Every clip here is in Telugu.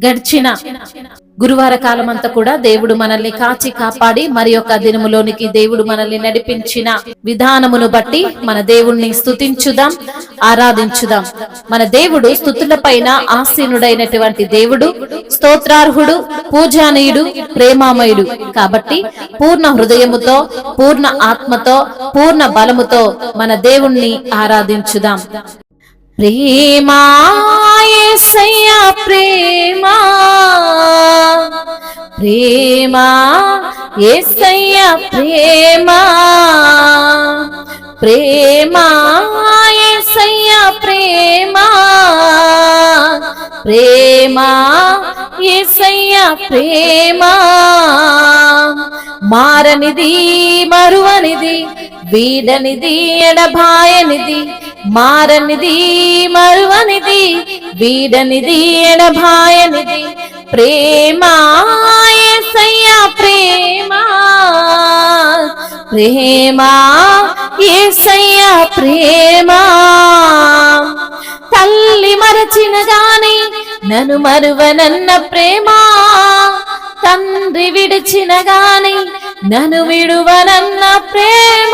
గడిచిన గురువార కాలమంతా కూడా దేవుడు మనల్ని కాచి కాపాడి మరి యొక్క దినములోనికి దేవుడు మనల్ని నడిపించిన విధానమును బట్టి మన దేవుణ్ణి స్తుతించుదాం, ఆరాధించుదాం. మన దేవుడు స్తుతులపైన ఆసీనుడైనటువంటి దేవుడు, స్తోత్రార్హుడు, పూజానీయుడు, ప్రేమామయుడు. కాబట్టి పూర్ణ హృదయముతో, పూర్ణ ఆత్మతో, పూర్ణ బలముతో మన దేవుణ్ణి ఆరాధించుదాం. ప్రేమా యేసయ్యా ప్రేమా, ప్రేమా యేసయ్యా ప్రేమా, ప్రేమా యేసయ్యా ప్రేమా, ప్రేమా యేసయ్యా ప్రేమా. మారనిది, మరువనిది, వీడనిది, ఎడబాయనిది, మారనిది, మరువనిది, వీడనిది, ఎడబాయనిది, ప్రేమా యేసయ్యా ప్రేమా, ప్రేమా యేసయ్యా ప్రేమా. తల్లి మరచిన గాని నన్ను మరువనన్న ప్రేమా, తండ్రి విడిచిన గాని నన్ను విడువనన్న ప్రేమ,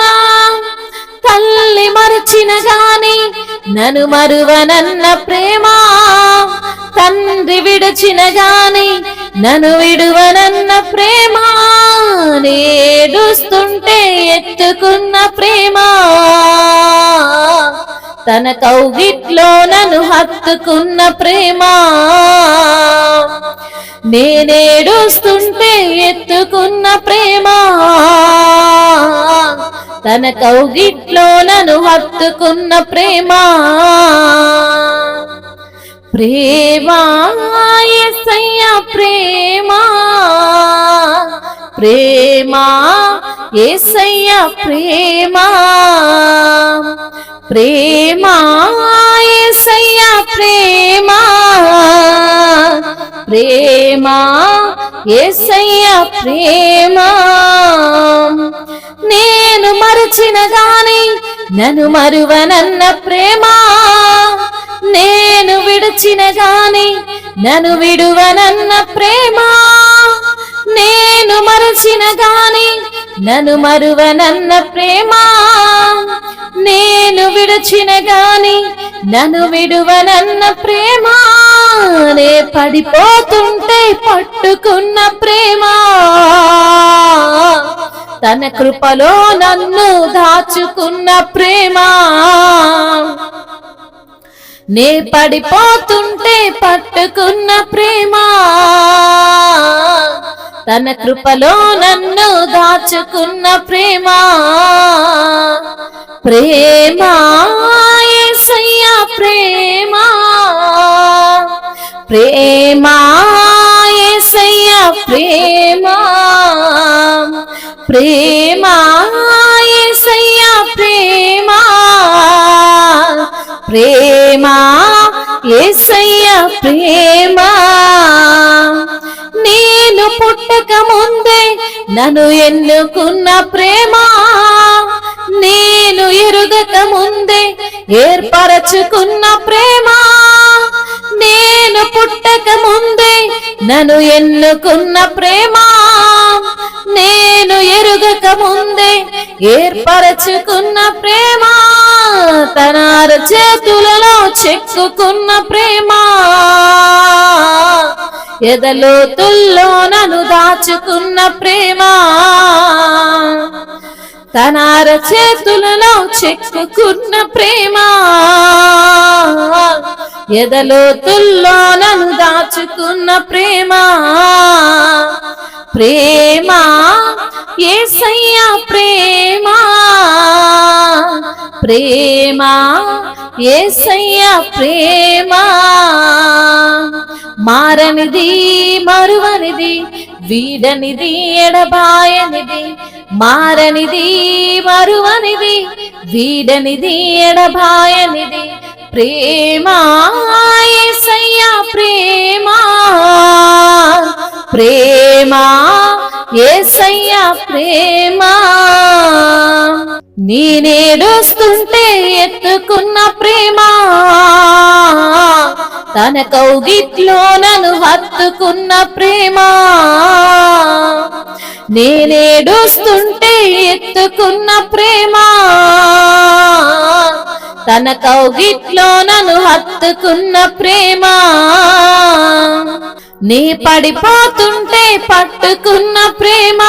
తల్లి మరచిన గాని నన్ను మరువనన్న ప్రేమ, తండ్రి విడిచిన గాని నన్ను విడువనన్న ప్రేమ, నేడుస్తుంటే ఎత్తుకున్న ప్రేమ, తన కౌగిట్లో నన్ను హత్తుకున్న ప్రేమ, నేనేడుస్తుంటే ఎత్తుకున్న ప్రేమ, తన కౌగిట్లో నన్ను హత్తుకున్న ప్రేమ. ప్రేమా యేసయ్యా ప్రేమా, ప్రేమా యేసయ్యా ప్రేమా, ప్రేమా యేసయ్యా ప్రేమా, ప్రేమా యేసయ్యా ప్రేమా. నేను మరచిన గాని నన్ను మరువనన్న ప్రేమ, నేను విడిచిన గాని నన్ను విడువనన్న ప్రేమ, నేను మరచిన గాని నన్ను మరువనన్న ప్రేమ, నేను విడిచిన గాని నన్ను విడువనన్న ప్రేమ, నే పడిపోతుంటే పట్టుకున్న ప్రేమ, తన కృపలో నన్ను దాచుకున్న ప్రేమ, నే పడిపోతుంటే పట్టుకున్న ప్రేమ, తన కృపలో నన్ను దాచుకున్న ప్రేమ. ప్రేమా యేసయ్యా ప్రేమా, ప్రేమా యేసయ్యా ప్రేమా, ప్రేమా యేసయ్యా ప్రేమా, ప్రేమా యేసయ్యా ప్రేమా. నేను పుట్టక ముందే నన్ను ఎన్నుకున్న ప్రేమ, నేను ఎరుగక ముందే ఏర్పరచుకున్న ప్రేమ, నేను పుట్టక ముందే నన్ను ఎన్నుకున్న ప్రేమ, నేను ఎరుగక ముందే ఏర్పరచుకున్న ప్రేమ, తన చేతులలో చెక్కుకున్న ప్రేమ, ఎదలోతుల్లో నన్ను దాచుకున్న ప్రేమ, తన చేతులలో చెక్కుకున్న ప్రేమ, ఎదలోతుల్లో నన్ను దాచుకున్న ప్రేమ. ప్రేమా యేసయ్యా ప్రేమా, ప్రేమా యేసయ్యా ప్రేమా. మారనిది, మరువనిది, వీడనిది, ఎడబాయనిది, మారనిది, మరువనిది, వీడనిది, ఎడబాయనిది, ప్రేమా యేసయ్యా ప్రేమా, ప్రేమా యేసయ్యా ప్రేమా. నేనేడుస్తుంటే ఎత్తుకున్న ప్రేమ, తన కౌగిట్లో నన్ను హత్తుకున్న ప్రేమ, నేనేడుస్తుంటే ఎత్తుకున్న ప్రేమ, తన కౌగిట్లో నన్ను హత్తుకున్న ప్రేమ, నీ పడిపోతుంటే పట్టుకున్న ప్రేమ,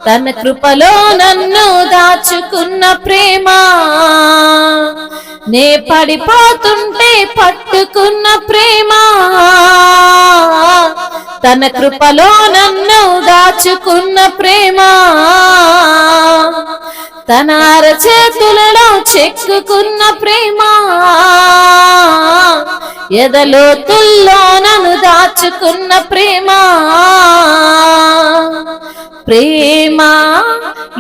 తన కృపలో నన్ను దాచుకున్న ప్రేమ, నే పడిపోతుంటే పట్టుకున్న ప్రేమ, తన కృపలో నన్ను దాచుకున్న ప్రేమ, తన అరచేతులలో చెక్కుకున్న ప్రేమ, ఎదలోతుల్లో నన్ను దాచుకున్న ప్రేమ, ప్రేమ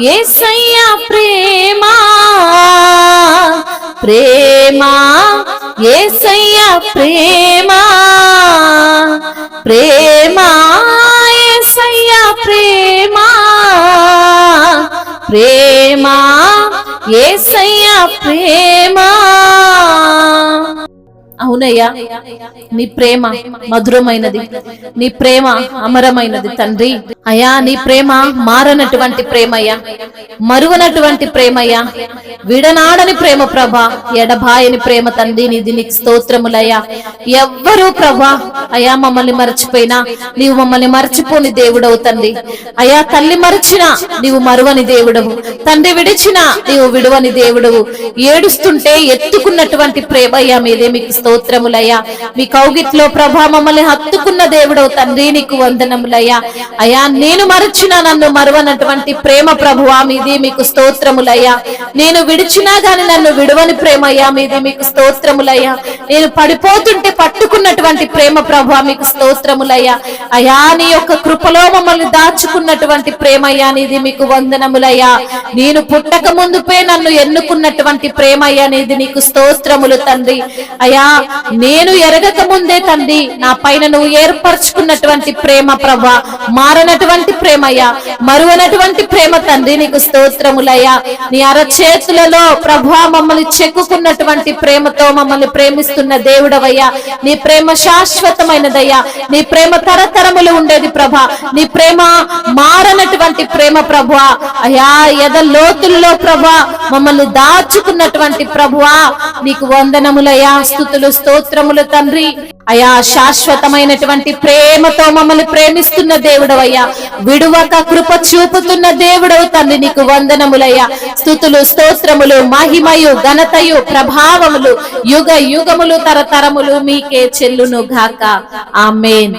యేసయ్యా ప్రేమ, ప్రేమ యేసయ్యా ప్రేమ, ప్రేమ యేసయ్యా ప్రేమ, ప్రేమ యేసయ్యా ప్రేమ. అవునయ్యా, నీ ప్రేమ మధురమైనది, నీ ప్రేమ అమరమైనది తండ్రి. అయ్యా, నీ ప్రేమ మారనటువంటి ప్రేమయ్యా, మరువనటువంటి ప్రేమయ్యా, విడనాడని ప్రేమ ప్రభా, ఎడబాయని ప్రేమ తండ్రి. నీకు స్తోత్రములయ్యా. ఎవ్వరూ ప్రభా అయ్యా మమ్మల్ని మరచిపోయినా నీవు మమ్మల్ని మరచిపోని దేవుడవు తండ్రి. అయ్యా, తల్లి మరచినా నీవు మరువని దేవుడవు, తండ్రి విడిచినా నీవు విడువని దేవుడవు. ఏడుస్తుంటే ఎత్తుకున్నటువంటి ప్రేమయ్యా మీదే మీకు స్తోత్రములయ్యా. మీ కౌగిట్లో ప్రభా మమ్మల్ని హత్తుకున్న దేవుడవు తండ్రి, నీకు వందనములయ్యా. అయ్యా, నేను మరచినా నన్ను మరువనటువంటి ప్రేమ ప్రభువా మీది మీకు స్తోత్రములయ్యా. నేను విడిచినా గాని నన్ను విడువని ప్రేమయ్యా మీది మీకు స్తోత్రములయ్యా. నేను పడిపోతుంటే పట్టుకున్నటువంటి ప్రేమ ప్రభువా మీకు స్తోత్రములయ్యా. అయ్యా, నీ యొక్క కృపలో మమ్మల్ని దాచుకున్నటువంటి ప్రేమయ్యా నీది మీకు వందనములయ్యా. నేను పుట్టక ముందుపే నన్ను ఎన్నుకున్నటువంటి ప్రేమయ్యా నీది నీకు స్తోత్రములు తండ్రి. అయ్యా, నేను ఎరగక ముందే తండ్రి నా పైన నువ్వు ఏర్పరచుకున్నటువంటి ప్రేమ ప్రభా, మారనటువంటి ప్రేమయ్యా, మరువనటువంటి ప్రేమ తండ్రి నీకు స్తోత్రములయ్యా. నీ అరచేతులలో ప్రభా మమ్మల్ని చెక్కుకున్నటువంటి ప్రేమతో మమ్మల్ని ప్రేమిస్తున్న దేవుడవయ్యా. నీ ప్రేమ శాశ్వతమైనదయ్యా, నీ ప్రేమ తరతరములు ఉండేది ప్రభా, నీ ప్రేమ మారనటువంటి ప్రేమ ప్రభువా. అయ్యా, ఎద లోతుల్లో ప్రభా మమ్మల్ని దాచుకున్నటువంటి ప్రభువా నీకు వందనములయ్యా, స్తుతులు స్తోత్రములు తండ్రి. అయా, శాశ్వతమైనటువంటి ప్రేమతో మమ్మల్ని ప్రేమిస్తున్న దేవుడవయ్యా, విడువక కృప చూపుతున్న దేవుడవు తండ్రి, నీకు వందనములయ్యా. స్తుతులు స్తోత్రములు మహిమయు ఘనతయు ప్రభావములు యుగ యుగములు తరతరములు మీకే చెల్లును గాక. ఆమేన్.